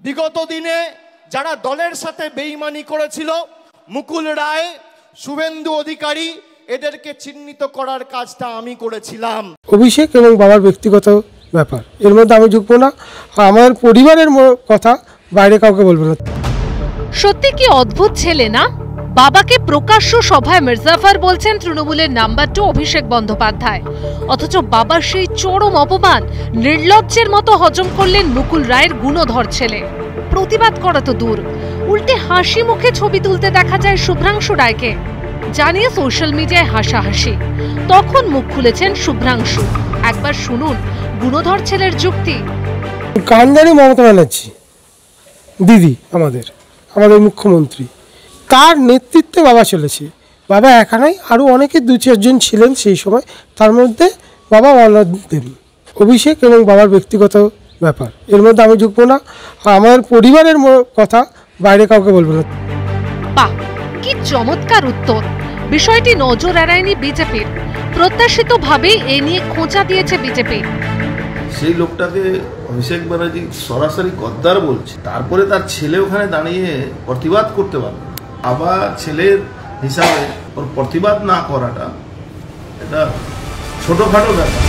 বিগত দিনে যারা দলের সাথে বেইমানি করেছিল, মুকুল রায়, শুভেন্দু অধিকারী, এদেরকে চিহ্নিত করার কাজটা আমি করেছিলাম। অভিষেক এবং বাবার ব্যক্তিগত ব্যাপার, এর মধ্যে আমি ঢুকবো না। আমার পরিবারের কথা বাইরে কাউকে বলবো না। সত্যি কি অদ্ভুত ছেলে না? বাবাকে প্রকাশ্য সভায় মির্জাফর বলছেন তৃণমূলের নাম্বার 2 অভিষেক বন্দ্যোপাধ্যায়, অথচ বাবার সেই চরম অপমান নির্লজ্জের মতো হজম করলেন মুকুল রায়ের গুণধর ছেলে। প্রতিবাদ করা তো দূর, উল্টে হাসি মুখে ছবি তুলতে দেখা যায় শুভ্রাংশু রায়কে, জানিয়ে সোশ্যাল মিডিয়ায় হাসাহাসি। তখন মুখ খুলেছেন শুভ্রাংশু। একবার শুনুন গুণধর ছেলের যুক্তি। কান্দারি মমতা ব্যানার্জি দিদি, আমাদের মুখ্যমন্ত্রী, তার নেতৃত্বে বাবা চলেছে। বাবা একা নয়, আরও অনেকে 2-4 জন ছিলেন সেই সময়, তার মধ্যে বাবা অন্যতম। অভিষেক এবং বাবার ব্যক্তিগত ব্যাপার, এর মধ্যে আমি ঢুকবো না। আমার পরিবারের কথা বাইরে কাউকে বলবো না। বাহ, কি চমৎকার উত্তর! বিষয়টি নজর এড়ায়নি বিজেপির, প্রত্যাশিতভাবে এ নিয়ে খোঁচা দিয়েছে বিজেপি। সেই লোকটাকে অভিষেক ব্যানার্জি সরাসরি গদ্দার বলছে, তারপরে তার ছেলে ওখানে দাঁড়িয়ে প্রতিবাদ করতে পারবে। আবার ছেলের হিসাবে ওর প্রতিবাদ না করাটা এটা ছোটখাটো ব্যাপার।